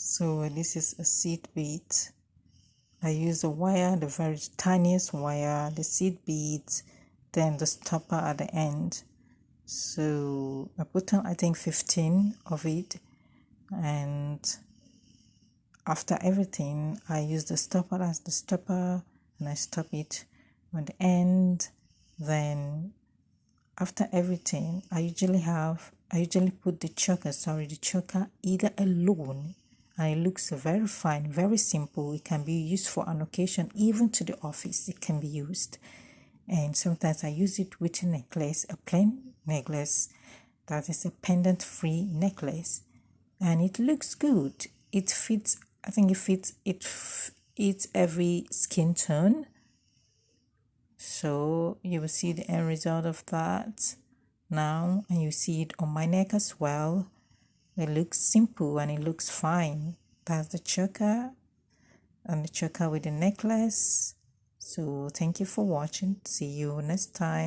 So this is a seed bead. I use the wire, the very tiniest wire, the seed beads, then the stopper at the end. So I put on, I think, 15 of it, and after everything I use the stopper as the stopper, and I stop it on the end. Then after everything I usually put the choker either alone, and it looks very fine, very simple. It can be used for an occasion, even to the office it can be used. And sometimes I use it with a necklace, a plain necklace that is a pendant free necklace, and it looks good. It fits, I think it fits every skin tone. So you will see the end result of that now, and you see it on my neck as well. It looks simple and it looks fine. That's the choker, and the choker with the necklace. So thank you for watching. See you next time.